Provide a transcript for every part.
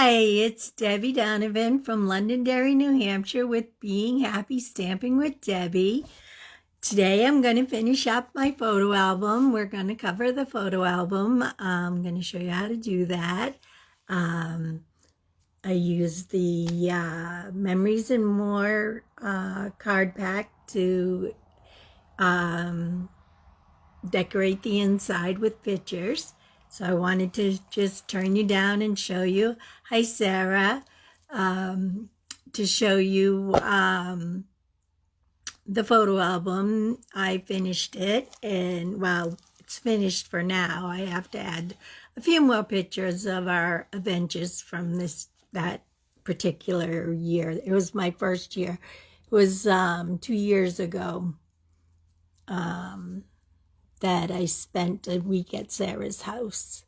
Hi, it's Debbie Donovan from Londonderry, New Hampshire with Being Happy Stamping with Debbie. Today I'm going to finish up my photo album. We're going to cover the photo album. I'm going to show you how to do that. I use the Memories and More card pack to decorate the inside with pictures. So I wanted to just turn you down and show you. Hi, Sarah. To show you the photo album. I finished it, and well, it's finished for now. I have to add a few more pictures of our adventures from that particular year. It was my first year. It was 2 years ago that I spent a week at Sarah's house.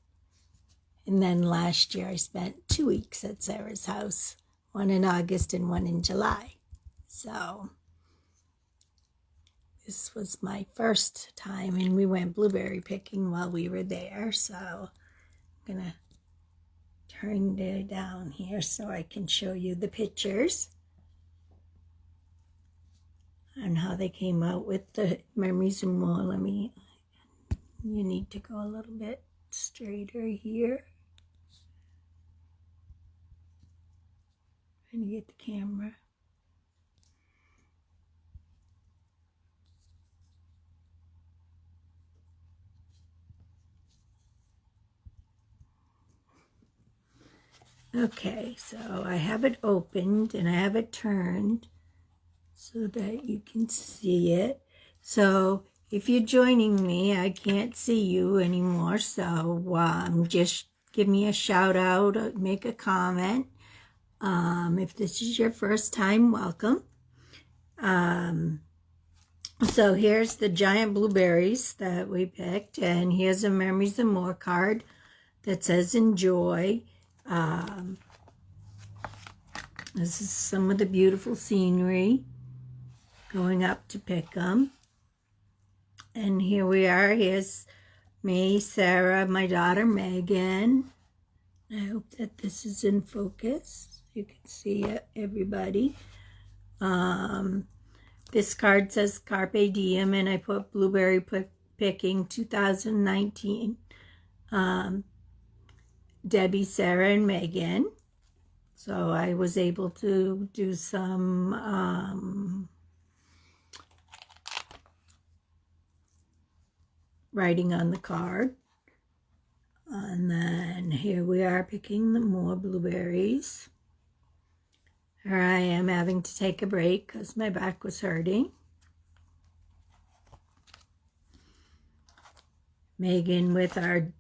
And then last year I spent 2 weeks at Sarah's house, one in August and one in July. So this was my first time, and we went blueberry picking while we were there. So I'm going to turn it down here so I can show you the pictures and how they came out with the Memories and More. You need to go a little bit straighter here. Trying to get the camera. Okay, so I have it opened and I have it turned so that you can see it. So if you're joining me, I can't see you anymore, so just give me a shout out, or make a comment. If this is your first time, welcome. So here's the giant blueberries that we picked, and here's a Memories and More card that says enjoy. This is some of the beautiful scenery going up to pick them. And here we are. Here's me, Sarah, my daughter, Megan. I hope that this is in focus. You can see it, everybody. This card says Carpe Diem, and I put blueberry picking 2019. Debbie, Sarah, and Megan. So I was able to do some writing on the card. And then here we are picking more blueberries. Here I am having to take a break because my back was hurting. Megan with our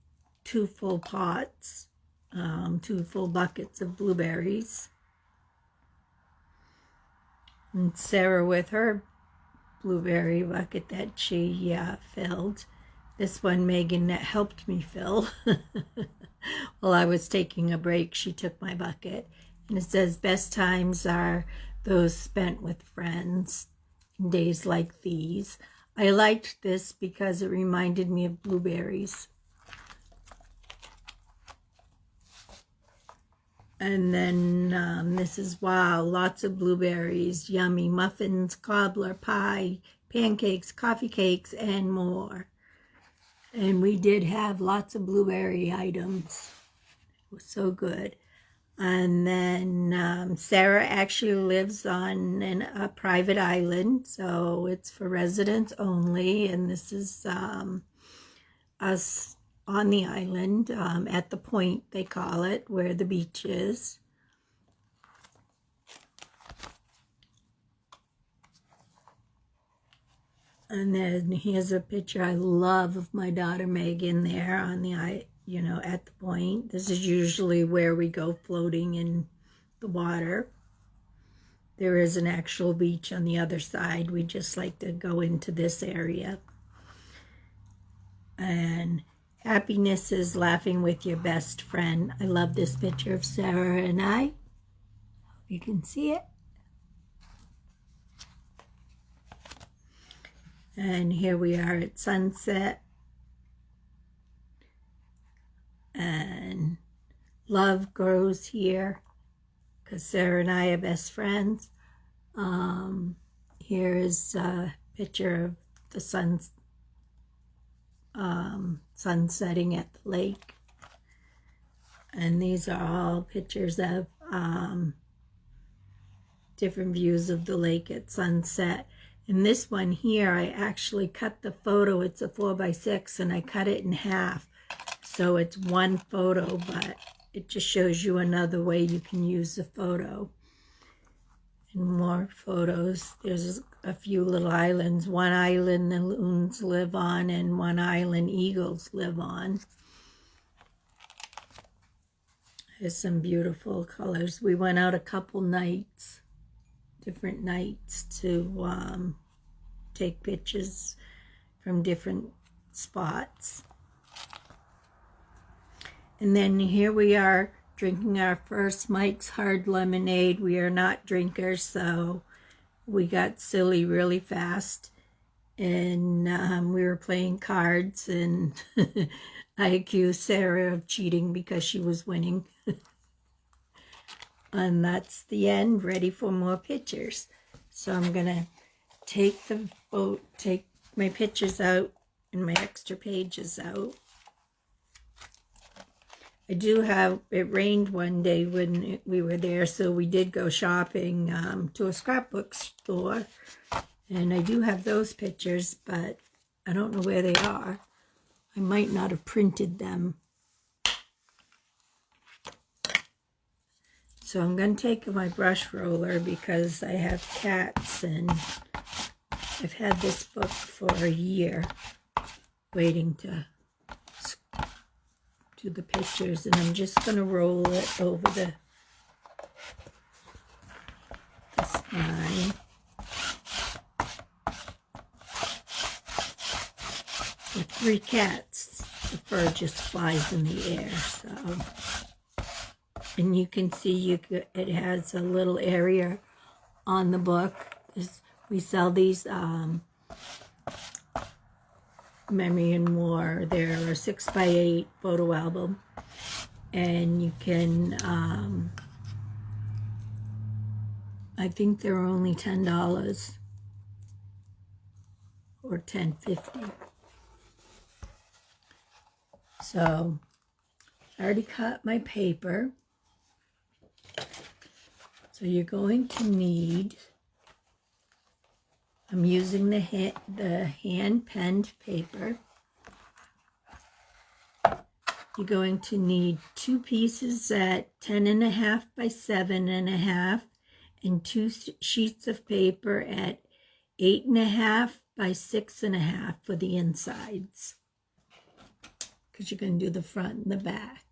2 full pots, 2 full buckets of blueberries. And Sarah with her blueberry bucket that she filled. This one Megan helped me fill. While I was taking a break, she took my bucket. And it says, best times are those spent with friends in days like these. I liked this because it reminded me of blueberries. And then this is, wow, lots of blueberries, yummy muffins, cobbler, pie, pancakes, coffee cakes, and more. And we did have lots of blueberry items. It was so good. And then Sarah actually lives on a private island, so it's for residents only. And this is us on the island, at the point, they call it, where the beach is. And then here's a picture I love of my daughter Megan there on the at the point. This is usually where we go floating in the water. There is an actual beach on the other side. We just like to go into this area. And happiness is laughing with your best friend. I love this picture of Sarah and I. Hope you can see it. And here we are at sunset. And love grows here because Sarah and I are best friends. Here is a picture of the sun setting at the lake. And these are all pictures of different views of the lake at sunset. And this one here, I actually cut the photo. It's a 4x6, and I cut it in half. So it's one photo, but it just shows you another way you can use the photo. And more photos. There's a few little islands. One island the loons live on, and one island eagles live on. There's some beautiful colors. We went out a couple nights, different nights, to take pictures from different spots. And then here we are drinking our first Mike's Hard Lemonade. We are not drinkers, so we got silly really fast. And we were playing cards, and I accused Sarah of cheating because she was winning. And that's the end. Ready for more pictures. So I'm gonna take my pictures out and my extra pages out. I do have, it rained one day when we were there, so we did go shopping to a scrapbook store. And I do have those pictures, but I don't know where they are. I might not have printed them. So I'm going to take my brush roller because I have cats, and I've had this book for a year waiting to do the pictures, and I'm just going to roll it over the spine. With 3 cats, the fur just flies in the air. So, and you can see it has a little area on the book. We sell these Memory and More. They're a 6x8 photo album, and you can I think they're only $10 or $10.50. So I already cut my paper. So you're going to need, I'm using the hand-penned paper. You're going to need 2 pieces at 10.5 by 7.5 and 2 sheets of paper at 8.5 by 6.5 for the insides, because you're going to do the front and the back.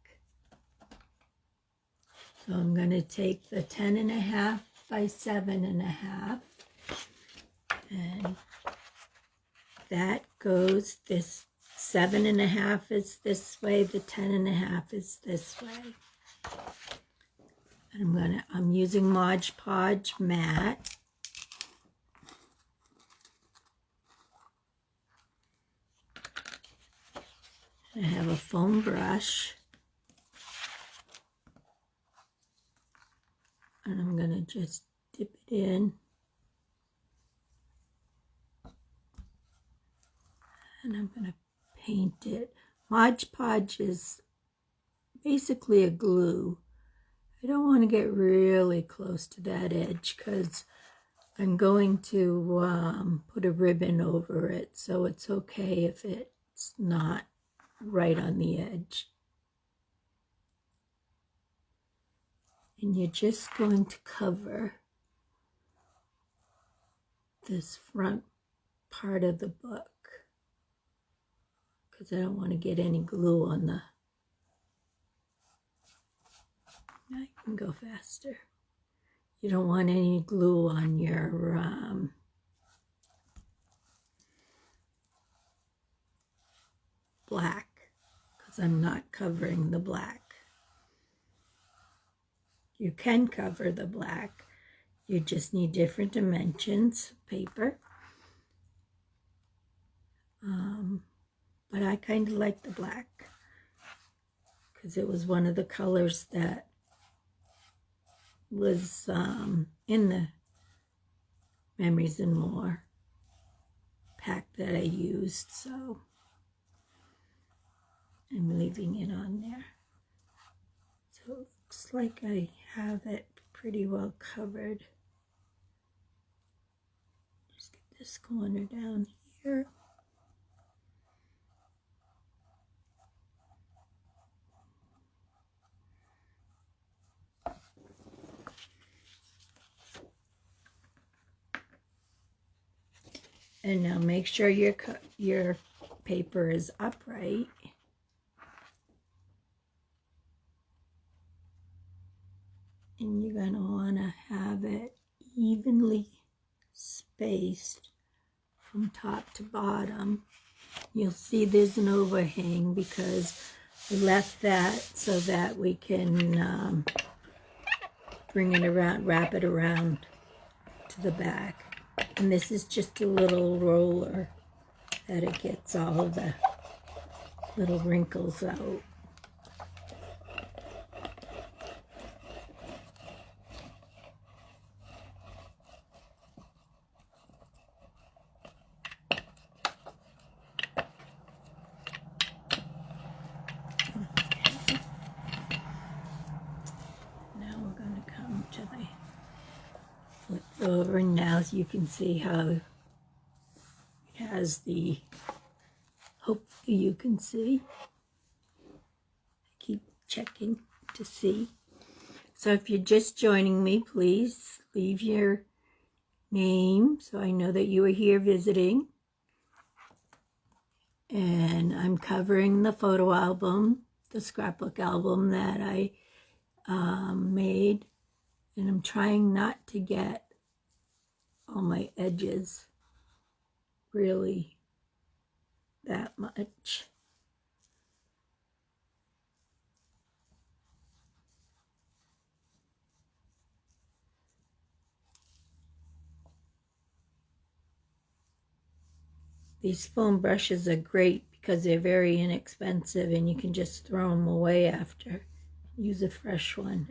So I'm going to take the 10.5 by 7.5, and that goes, this 7.5 is this way, the 10.5 is this way. And I'm using Mod Podge matte. I have a foam brush. And I'm going to just dip it in. And I'm going to paint it. Mod Podge is basically a glue. I don't want to get really close to that edge because I'm going to put a ribbon over it, so it's okay if it's not right on the edge. And you're just going to cover this front part of the book because I don't want to get any glue on the, I can go faster. You don't want any glue on your black, because I'm not covering the black. You can cover the black. You just need different dimensions of paper. But I kind of like the black because it was one of the colors that was in the Memories and More pack that I used, so I'm leaving it on there. So it looks like I have it pretty well covered. Just get this corner down here. And now make sure your paper is upright. And you're going to want to have it evenly spaced from top to bottom. You'll see there's an overhang because we left that so that we can bring it around, wrap it around to the back. And this is just a little roller that it gets all of the little wrinkles out. Now we're going to come to the flip over, and now you can see how it has the, hopefully you can see. Keep checking to see. So if you're just joining me, please leave your name so I know that you are here visiting. And I'm covering the photo album, the scrapbook album that I made. And I'm trying not to get all my edges really that much. These foam brushes are great because they're very inexpensive and you can just throw them away after. Use a fresh one.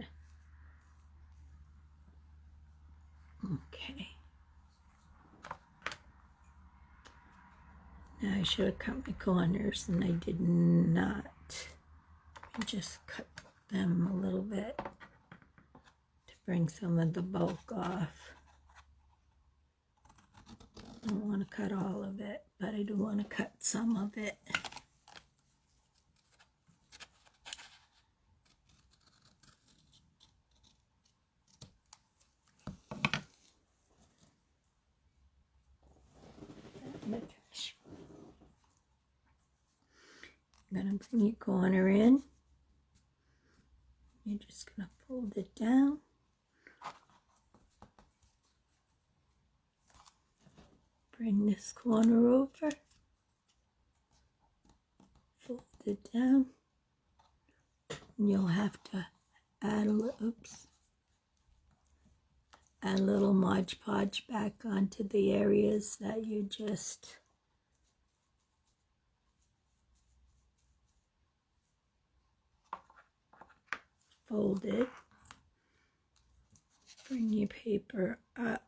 Okay. Now I should have cut my corners and I did not. I just cut them a little bit to bring some of the bulk off. I don't want to cut all of it, but I do want to cut some of it. I'm going to bring your corner in. You're just going to fold it down. Bring this corner over. Fold it down. And you'll have to add a little, add a little Mod Podge back onto the areas that you just folded. Bring your paper up,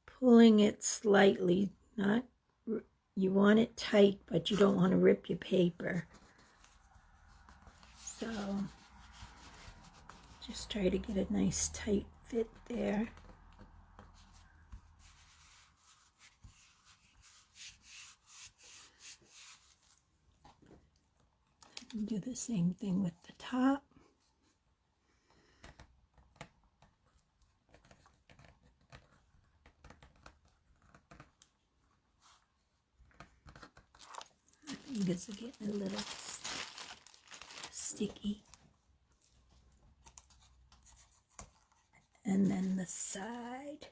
pulling it slightly, not, you want it tight, but you don't want to rip your paper. So just try to get a nice tight fit there. And do the same thing with the top. My fingers are getting a little sticky. And then the side.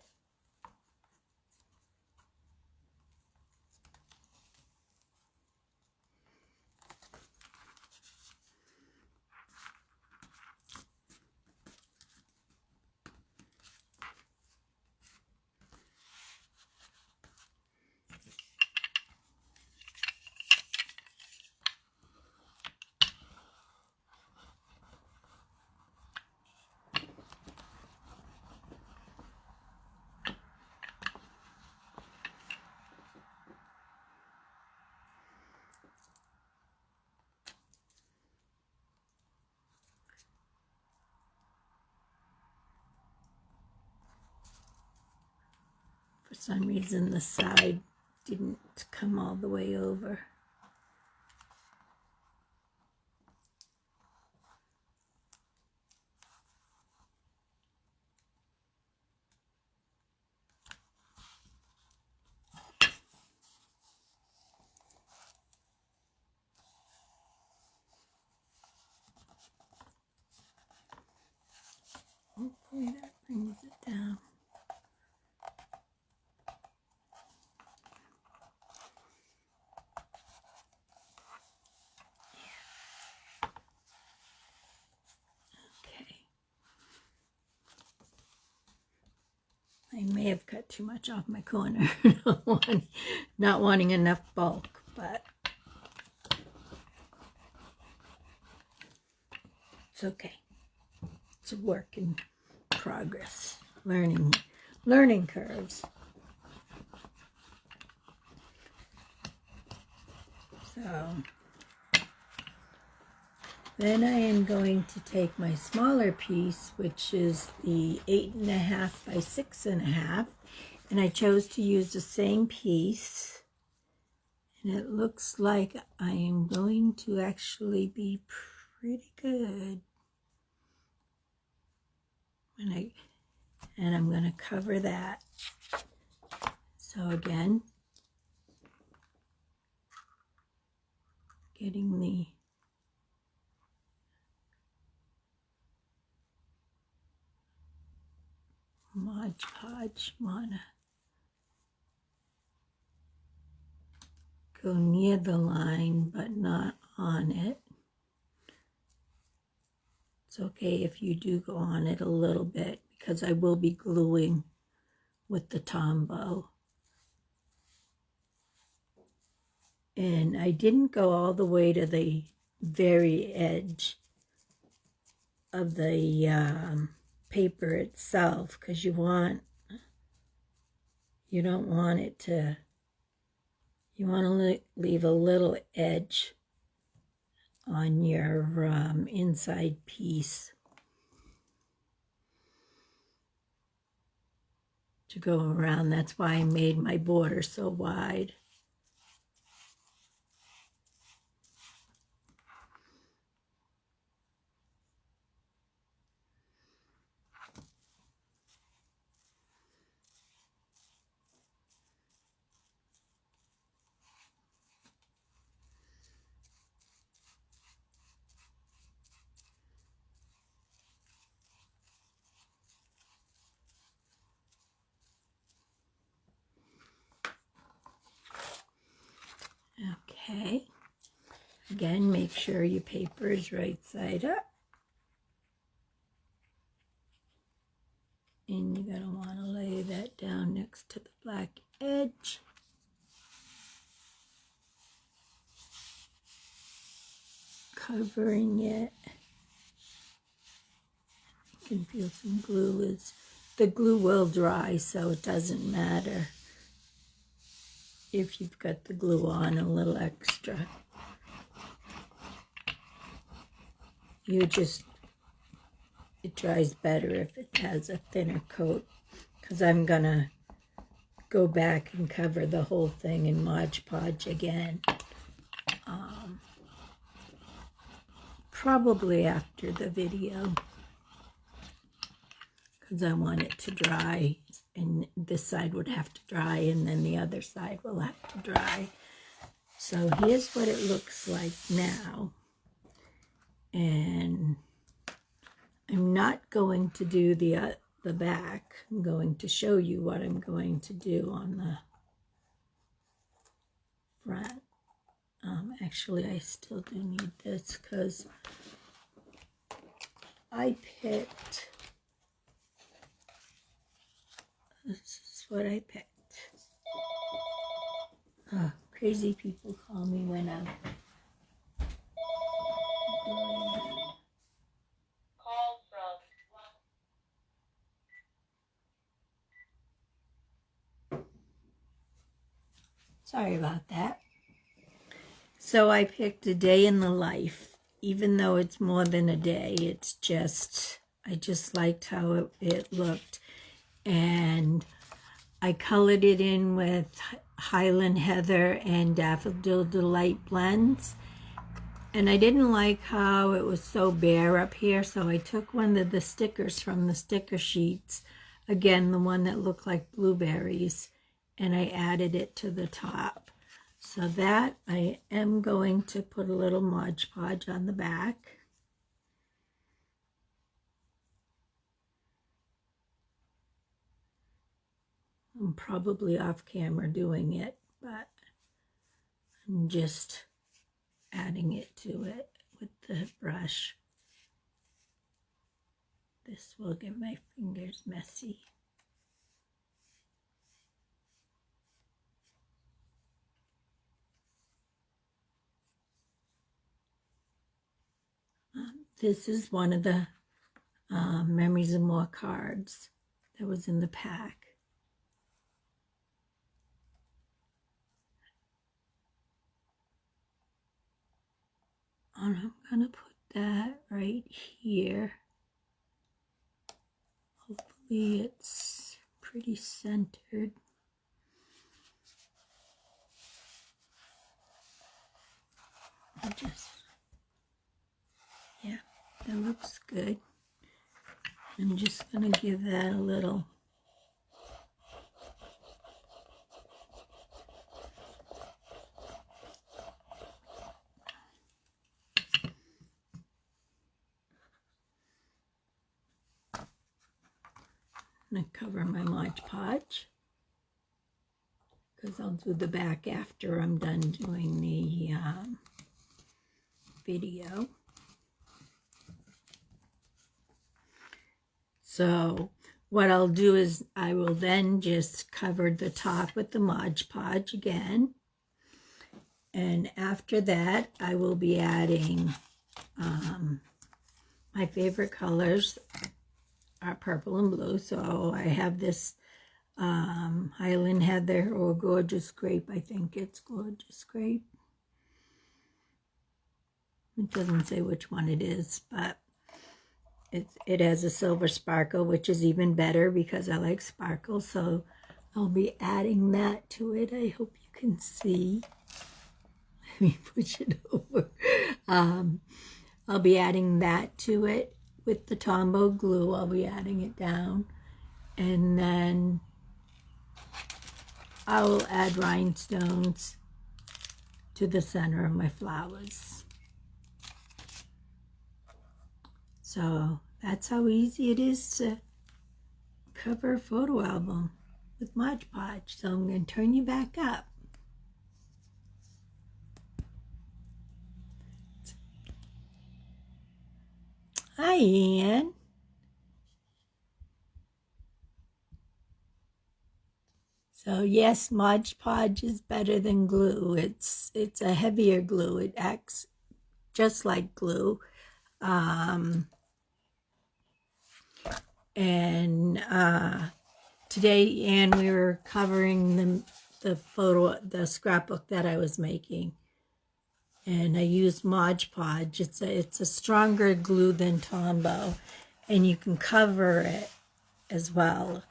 For some reason the side didn't come all the way over. Hopefully that brings it down. I may have cut too much off my corner, not wanting enough bulk, but it's okay. It's a work in progress, learning curves. So then I am going to take my smaller piece, which is the 8.5 by 6.5, and I chose to use the same piece. And it looks like I am going to actually be pretty good. And I'm going to cover that. So again, getting the Mod Podge, wanna go near the line but not on it. It's okay if you do go on it a little bit because I will be gluing with the Tombow. And I didn't go all the way to the very edge of the paper itself because you want to leave a little edge on your inside piece to go around. That's why I made my border so wide. Okay, again, make sure your paper is right side up. And you're going to want to lay that down next to the black edge. Covering it. You can feel some glue. The glue will dry, so it doesn't matter if you've got the glue on a little extra. It dries better if it has a thinner coat, because I'm gonna go back and cover the whole thing in Mod Podge again. Probably after the video, because I want it to dry, and this side would have to dry, and then the other side will have to dry. So here's what it looks like now. And I'm not going to do the back. I'm going to show you what I'm going to do on the front. Actually, I still do need this because I picked, this is what I picked. Oh, crazy people call me when I'm sorry about that. So I picked a day in the life, even though it's more than a day. It's just, I just liked how it looked. And I colored it in with Highland Heather and Daffodil Delight blends. And I didn't like how it was so bare up here, so I took one of the stickers from the sticker sheets, again, the one that looked like blueberries, and I added it to the top. So that I am going to put a little Mod Podge on the back. I'm probably off camera doing it, but I'm just adding it to it with the brush. This will get my fingers messy. This is one of the Memories and More cards that was in the pack. And I'm going to put that right here. Hopefully it's pretty centered. Yeah, that looks good. I'm just going to give that a little I'm going to cover my Mod Podge because I'll do the back after I'm done doing the video. So what I'll do is I will then just cover the top with the Mod Podge again. And after that, I will be adding my favorite colors are purple and blue. So I have this Highland Heather or Gorgeous Grape. I think it's Gorgeous Grape. It doesn't say which one it is, but it has a silver sparkle, which is even better because I like sparkle. So I'll be adding that to it. I hope you can see. Let me push it over. I'll be adding that to it with the Tombow glue. I'll be adding it down. And then I will add rhinestones to the center of my flowers. So that's how easy it is to cover a photo album with Mod Podge. So I'm going to turn you back up. Hi, Ann. So yes, Mod Podge is better than glue. It's a heavier glue. It acts just like glue. Today, Ann, we were covering the scrapbook that I was making. And I used Mod Podge. It's a stronger glue than Tombow, and you can cover it as well.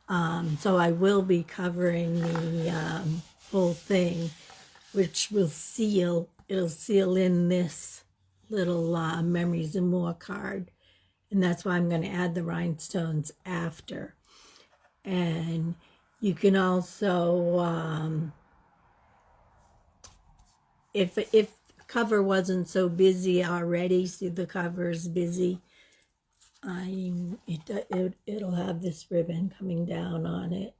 So I will be covering the whole thing, which will seal. It'll seal in this little Memories and More card, and that's why I'm going to add the rhinestones after. And you can also, if cover wasn't so busy already, see the cover is busy, it'll have this ribbon coming down on it,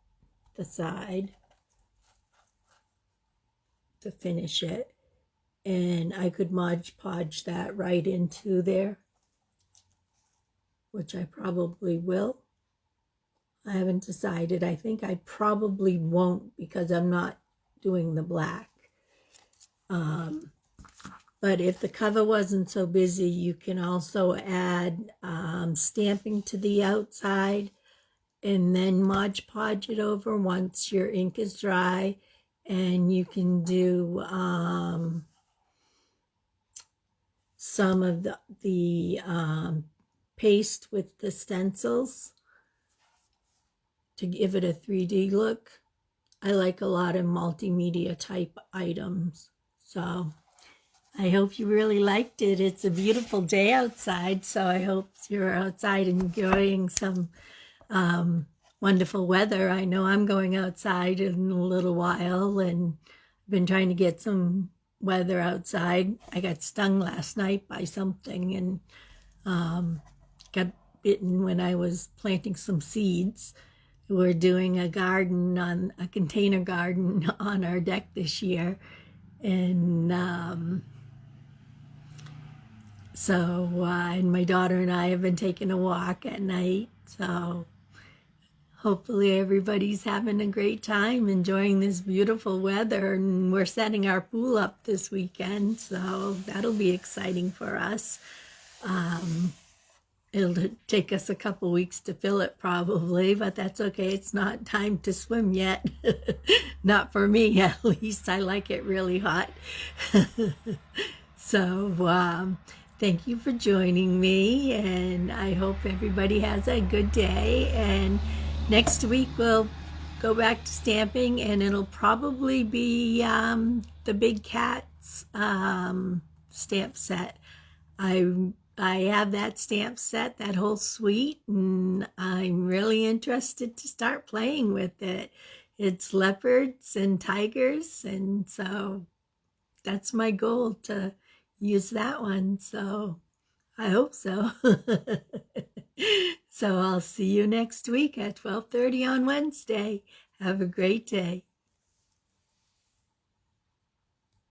the side, to finish it. And I could Mod Podge that right into there, which I probably will. I haven't decided. I think I probably won't because I'm not doing the black. But if the cover wasn't so busy, you can also add stamping to the outside and then Mod Podge it over once your ink is dry. And you can do some of the paste with the stencils to give it a 3D look. I like a lot of multimedia type items. So I hope you really liked it. It's a beautiful day outside, so I hope you're outside enjoying some wonderful weather. I know I'm going outside in a little while, and I've been trying to get some weather outside. I got stung last night by something and got bitten when I was planting some seeds. We're doing a container garden on our deck this year, and and my daughter and I have been taking a walk at night, so hopefully everybody's having a great time enjoying this beautiful weather, and we're setting our pool up this weekend, so that'll be exciting for us. It'll take us a couple weeks to fill it probably, but that's okay. It's not time to swim yet. Not for me, at least. I like it really hot. So thank you for joining me, and I hope everybody has a good day. And next week we'll go back to stamping, and it'll probably be the Big Cats stamp set. I have that stamp set, that whole suite, and I'm really interested to start playing with it. It's leopards and tigers, and so that's my goal, to use that one. So I hope so. So I'll see you next week at 12:30 on Wednesday. Have a great day.